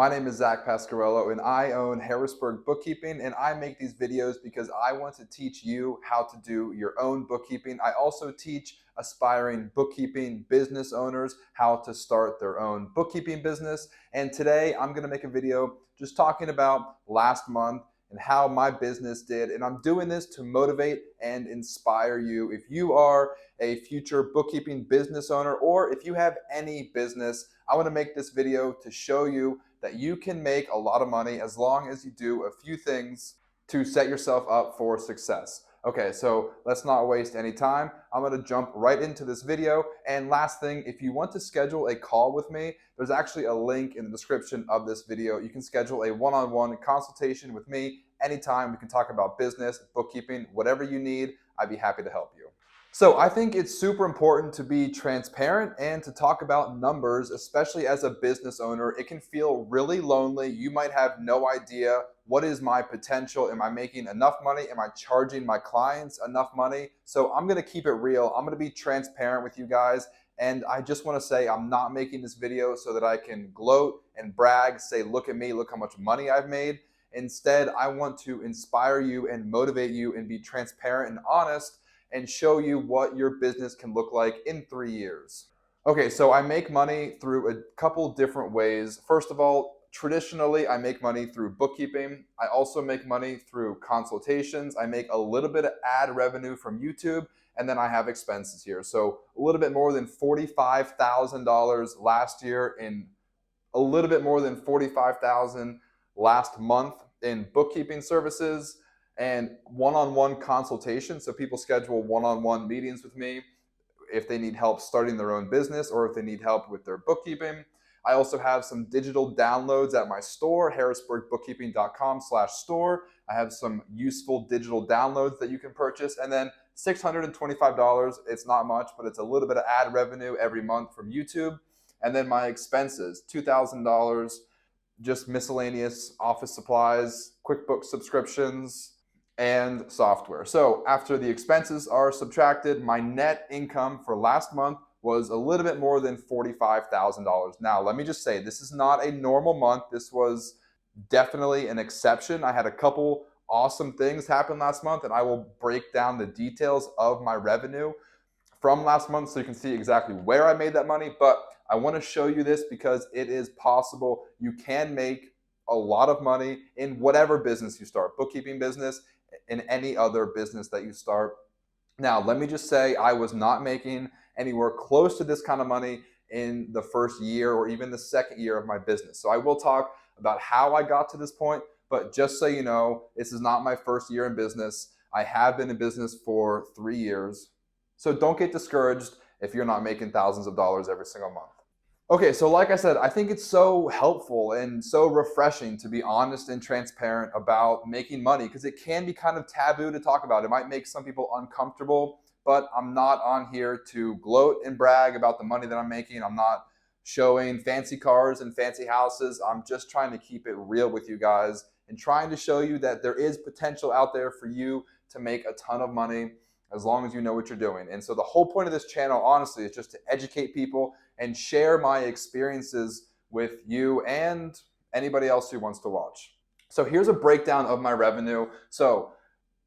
My name is Zach Pasquarello and I own Harrisburg Bookkeeping, and I make these videos because I want to teach you how to do your own bookkeeping. I also teach aspiring bookkeeping business owners how to start their own bookkeeping business. And today I'm going to make a video just talking about last month and how my business did. And I'm doing this to motivate and inspire you. If you are a future bookkeeping business owner, or if you have any business, I want to make this video to show you that you can make a lot of money as long as you do a few things to set yourself up for success. Okay, so let's not waste any time. I'm gonna jump right into this video. And last thing, if you want to schedule a call with me, there's actually a link in the description of this video. You can schedule a one-on-one consultation with me anytime. We can talk about business, bookkeeping, whatever you need. I'd be happy to help you. So I think it's super important to be transparent and to talk about numbers, especially as a business owner. It can feel really lonely. You might have no idea, what is my potential? Am I making enough money? Am I charging my clients enough money? So I'm gonna keep it real. I'm gonna be transparent with you guys. And I just wanna say I'm not making this video so that I can gloat and brag, say, look at me, look how much money I've made. Instead, I want to inspire you and motivate you and be transparent and honest and show you what your business can look like in 3 years. Okay, so I make money through a couple different ways. First of all, traditionally, I make money through bookkeeping. I also make money through consultations. I make a little bit of ad revenue from YouTube, and then I have expenses here. So a little bit more than $45,000 last year, and a little bit more than $45,000 last month in bookkeeping services and one-on-one consultation. So people schedule one-on-one meetings with me if they need help starting their own business or if they need help with their bookkeeping. I also have some digital downloads at my store, harrisburgbookkeeping.com/store. I have some useful digital downloads that you can purchase. And then $625, it's not much, but it's a little bit of ad revenue every month from YouTube. And then my expenses, $2,000, just miscellaneous office supplies, QuickBooks subscriptions, and software. So after the expenses are subtracted, my net income for last month was a little bit more than $45,000. Now, let me just say, this is not a normal month. This was definitely an exception. I had a couple awesome things happen last month, and I will break down the details of my revenue from last month so you can see exactly where I made that money. But I want to show you this because it is possible. You can make a lot of money in whatever business you start, bookkeeping business, in any other business that you start. Now, let me just say, I was not making anywhere close to this kind of money in the first year or even the second year of my business. So I will talk about how I got to this point, but just so you know, this is not my first year in business. I have been in business for 3 years. So don't get discouraged if you're not making thousands of dollars every single month. Okay, so like I said, I think it's so helpful and so refreshing to be honest and transparent about making money because it can be kind of taboo to talk about. It might make some people uncomfortable, but I'm not on here to gloat and brag about the money that I'm making. I'm not showing fancy cars and fancy houses. I'm just trying to keep it real with you guys and trying to show you that there is potential out there for you to make a ton of money as long as you know what you're doing. And so the whole point of this channel, honestly, is just to educate people and share my experiences with you and anybody else who wants to watch. So here's a breakdown of my revenue. So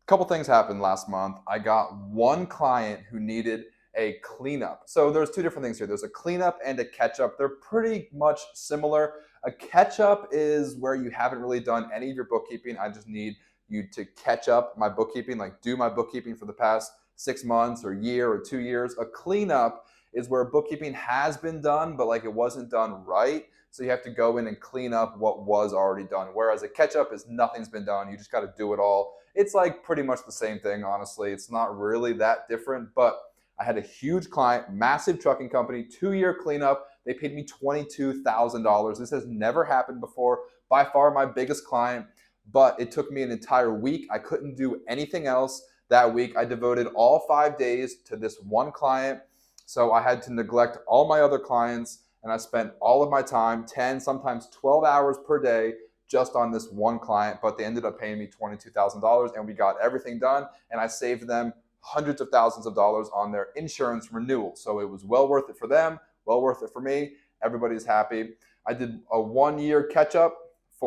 a couple things happened last month. I got one client who needed a cleanup. So there's two different things here. There's a cleanup and a catch-up. They're pretty much similar. A catch-up is where you haven't really done any of your bookkeeping. I just need you to catch up my bookkeeping, like do my bookkeeping for the past 6 months or year or 2 years. A cleanup is where bookkeeping has been done, but like it wasn't done right. So you have to go in and clean up what was already done. Whereas a catch up is nothing's been done. You just got to do it all. It's like pretty much the same thing, honestly. It's not really that different, but I had a huge client, massive trucking company, 2-year cleanup. They paid me $22,000. This has never happened before. By far my biggest client, but it took me an entire week. I couldn't do anything else that week. I devoted all 5 days to this one client. So I had to neglect all my other clients, and I spent all of my time, 10, sometimes 12 hours per day, just on this one client. But they ended up paying me $22,000, and we got everything done, and I saved them hundreds of thousands of dollars on their insurance renewal. So it was well worth it for them, well worth it for me. Everybody's happy. I did a 1-year catch up,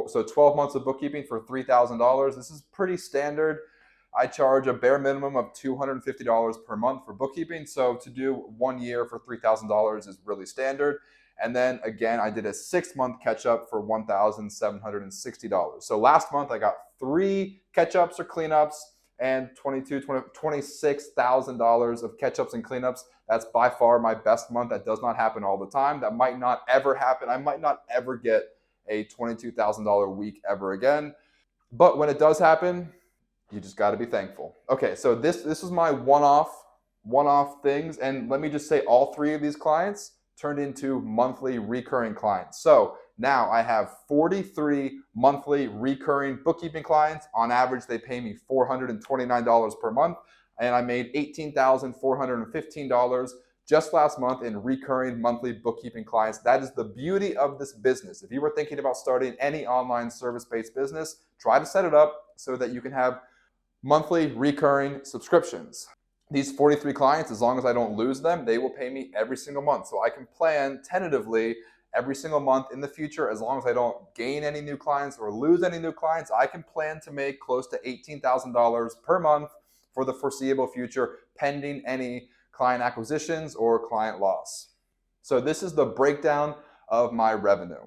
so 12 months of bookkeeping for $3,000. This is pretty standard. I charge a bare minimum of $250 per month for bookkeeping. So to do 1 year for $3,000 is really standard. And then again, I did a 6-month catch up for $1,760. So last month I got 3 catch ups or cleanups and $26,000 of catch ups and cleanups. That's by far my best month. That does not happen all the time. That might not ever happen. I might not ever get a $22,000 week ever again. But when it does happen, you just got to be thankful. Okay, so this is my one-off things. And let me just say all 3 of these clients turned into monthly recurring clients. So now I have 43 monthly recurring bookkeeping clients. On average, they pay me $429 per month. And I made $18,415 just last month in recurring monthly bookkeeping clients. That is the beauty of this business. If you were thinking about starting any online service-based business, try to set it up so that you can have monthly recurring subscriptions. These 43 clients, as long as I don't lose them, they will pay me every single month. So I can plan tentatively every single month in the future. As long as I don't gain any new clients or lose any new clients, I can plan to make close to $18,000 per month for the foreseeable future, pending any client acquisitions or client loss. So this is the breakdown of my revenue.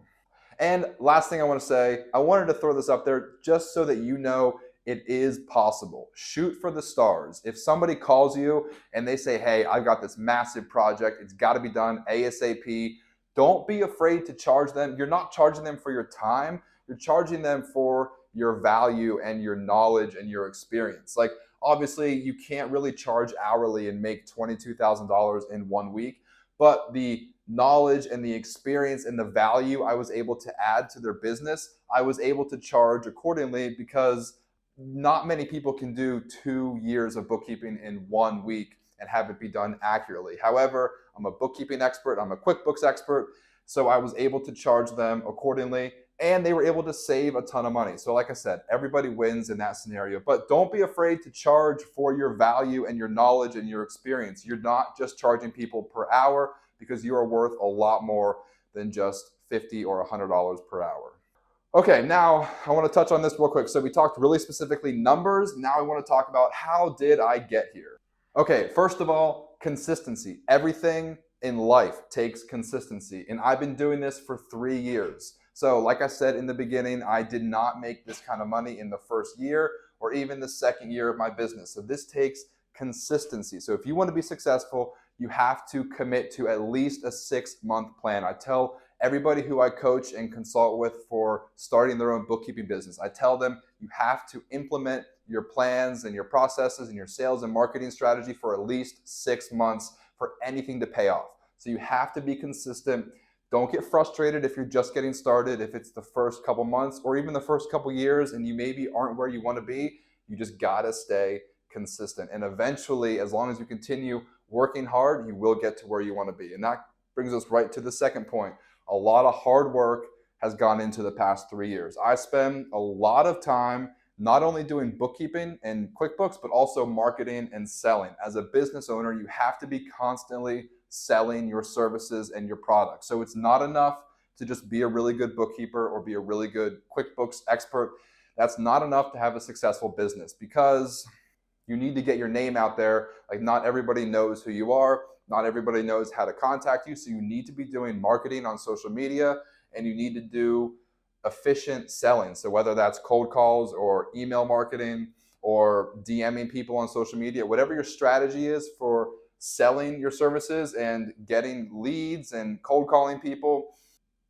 And last thing I want to say, I wanted to throw this up there just so that you know it is possible. Shoot for the stars. If somebody calls you and they say, hey, I've got this massive project, it's got to be done ASAP, don't be afraid to charge them. You're not charging them for your time. You're charging them for your value and your knowledge and your experience. Like, obviously, you can't really charge hourly and make $22,000 in 1 week, but the knowledge and the experience and the value I was able to add to their business, I was able to charge accordingly, because not many people can do 2 years of bookkeeping in 1 week and have it be done accurately. However, I'm a bookkeeping expert, I'm a QuickBooks expert, so I was able to charge them accordingly, and they were able to save a ton of money. So like I said, everybody wins in that scenario, but don't be afraid to charge for your value and your knowledge and your experience. You're not just charging people per hour, because you are worth a lot more than just $50 or $100 per hour. Okay, now I want to touch on this real quick. So we talked really specifically numbers. Now I want to talk about how did I get here? Okay, first of all, consistency. Everything in life takes consistency. And I've been doing this for 3 years. So like I said in the beginning, I did not make this kind of money in the first year or even the second year of my business. So this takes consistency. So if you want to be successful, you have to commit to at least a 6-month plan. I tell everybody who I coach and consult with for starting their own bookkeeping business, I tell them you have to implement your plans and your processes and your sales and marketing strategy for at least 6 months for anything to pay off. So you have to be consistent. Don't get frustrated if you're just getting started, if it's the first couple months or even the first couple years and you maybe aren't where you want to be. You just gotta stay consistent. And eventually, as long as you continue working hard, you will get to where you want to be. And that brings us right to the second point. A lot of hard work has gone into the past 3 years. I spend a lot of time not only doing bookkeeping and QuickBooks, but also marketing and selling. As a business owner, you have to be constantly selling your services and your products. So it's not enough to just be a really good bookkeeper or be a really good QuickBooks expert. That's not enough to have a successful business, because you need to get your name out there. Like, not everybody knows who you are. Not everybody knows how to contact you. So you need to be doing marketing on social media, and you need to do efficient selling. So whether that's cold calls or email marketing or DMing people on social media, whatever your strategy is for selling your services and getting leads and cold calling people,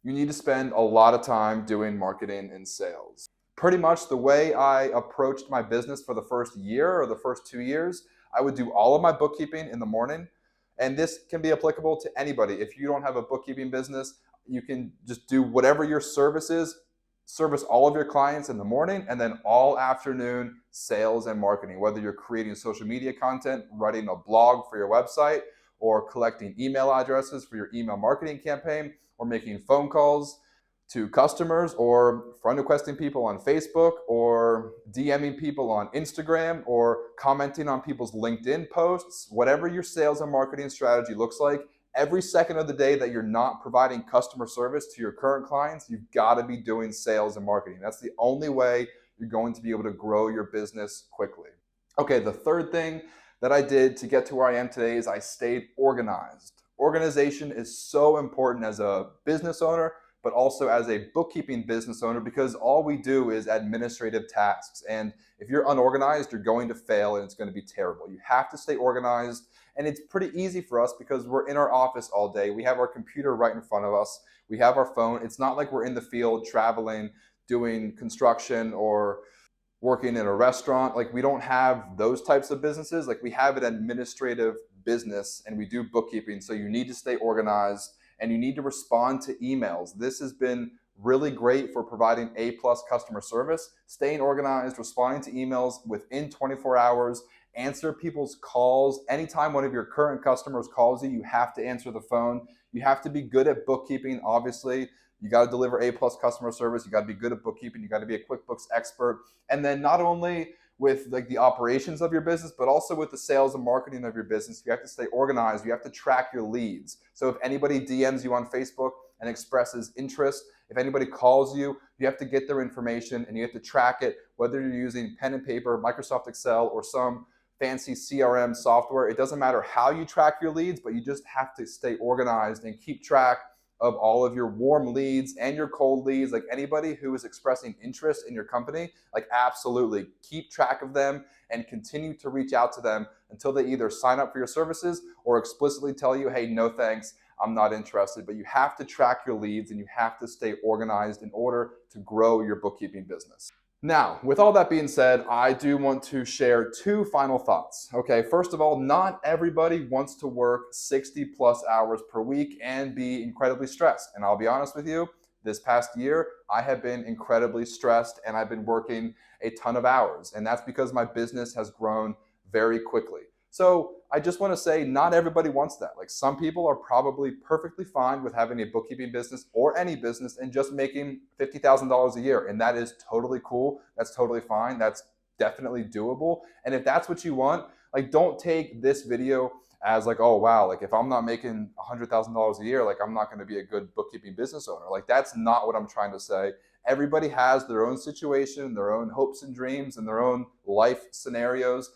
you need to spend a lot of time doing marketing and sales. Pretty much the way I approached my business for the first year or the first 2 years, I would do all of my bookkeeping in the morning. And this can be applicable to anybody. If you don't have a bookkeeping business, you can just do whatever your service is, service all of your clients in the morning, and then all afternoon sales and marketing, whether you're creating social media content, writing a blog for your website, or collecting email addresses for your email marketing campaign, or making phone calls to customers, or friend requesting people on Facebook, or DMing people on Instagram, or commenting on people's LinkedIn posts. Whatever your sales and marketing strategy looks like, every second of the day that you're not providing customer service to your current clients, you've got to be doing sales and marketing. That's the only way you're going to be able to grow your business quickly. Okay, the third thing that I did to get to where I am today is I stayed organized. Organization is so important as a business owner, but also as a bookkeeping business owner, because all we do is administrative tasks. And if you're unorganized, you're going to fail and it's going to be terrible. You have to stay organized. And it's pretty easy for us because we're in our office all day. We have our computer right in front of us. We have our phone. It's not like we're in the field traveling, doing construction, or working in a restaurant. Like, we don't have those types of businesses. Like, we have an administrative business and we do bookkeeping. So you need to stay organized and you need to respond to emails. This has been really great for providing A+ customer service. Staying organized, responding to emails within 24 hours, answer people's calls. Anytime one of your current customers calls you, you have to answer the phone. You have to be good at bookkeeping, obviously. You got to deliver A+ customer service. You got to be good at bookkeeping. You got to be a QuickBooks expert. And then not only with like the operations of your business, but also with the sales and marketing of your business, you have to stay organized. You have to track your leads. So if anybody DMs you on Facebook and expresses interest, if anybody calls you, you have to get their information and you have to track it, whether you're using pen and paper, Microsoft Excel, or some fancy CRM software. It doesn't matter how you track your leads, but you just have to stay organized and keep track of all of your warm leads and your cold leads. Like, anybody who is expressing interest in your company, like, absolutely keep track of them and continue to reach out to them until they either sign up for your services or explicitly tell you, hey, no thanks, I'm not interested. But you have to track your leads and you have to stay organized in order to grow your bookkeeping business. Now, with all that being said, I do want to share two final thoughts. Okay, first of all, not everybody wants to work 60+ hours per week and be incredibly stressed. And I'll be honest with you, this past year, I have been incredibly stressed and I've been working a ton of hours. And that's because my business has grown very quickly. So I just want to say, not everybody wants that. Like, some people are probably perfectly fine with having a bookkeeping business or any business and just making $50,000 a year. And that is totally cool. That's totally fine. That's definitely doable. And if that's what you want, like, don't take this video as like, oh, wow, like, if I'm not making $100,000 a year, like, I'm not going to be a good bookkeeping business owner. Like, that's not what I'm trying to say. Everybody has their own situation, their own hopes and dreams, and their own life scenarios.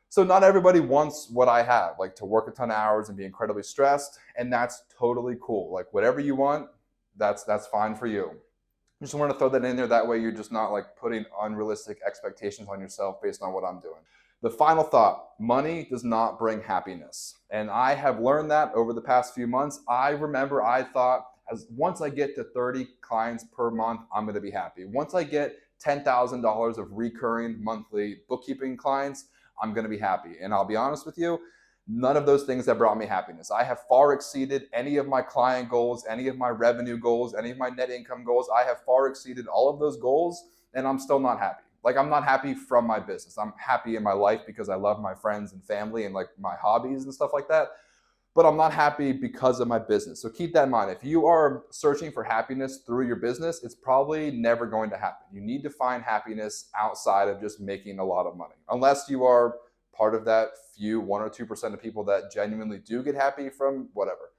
So not everybody wants what I have, like to work a ton of hours and be incredibly stressed, and that's totally cool. Like, whatever you want, that's fine for you. I just want to throw that in there. That way you're just not like putting unrealistic expectations on yourself based on what I'm doing. The final thought: money does not bring happiness. And I have learned that over the past few months. I remember I thought, as once I get to 30 clients per month, I'm going to be happy. Once I get $10,000 of recurring monthly bookkeeping clients, I'm going to be happy. And I'll be honest with you, none of those things have brought me happiness. I have far exceeded any of my client goals, any of my revenue goals, any of my net income goals. I have far exceeded all of those goals, and I'm still not happy. Like, I'm not happy from my business. I'm happy in my life because I love my friends and family and like my hobbies and stuff like that. But I'm not happy because of my business. So keep that in mind. If you are searching for happiness through your business, it's probably never going to happen. You need to find happiness outside of just making a lot of money. Unless you are part of that few 1 or 2% of people that genuinely do get happy from whatever.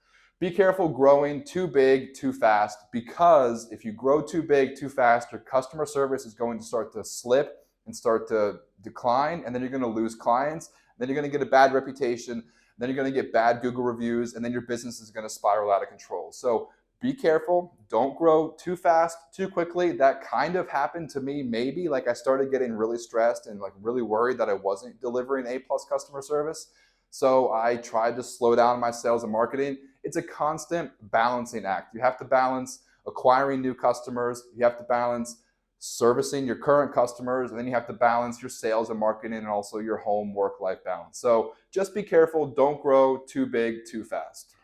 Be careful growing too big, too fast, because if you grow too big, too fast, your customer service is going to start to slip and start to decline, and then you're going to lose clients, then you're going to get a bad reputation, then you're going to get bad Google reviews, and then your business is going to spiral out of control. So be careful. Don't grow too fast, too quickly. That kind of happened to me, maybe. Like, I started getting really stressed and like really worried that I wasn't delivering A+ customer service. So I tried to slow down my sales and marketing. It's a constant balancing act. You have to balance acquiring new customers. You have to balance servicing your current customers, and then you have to balance your sales and marketing and also your home work-life balance. So just be careful. Don't grow too big, too fast.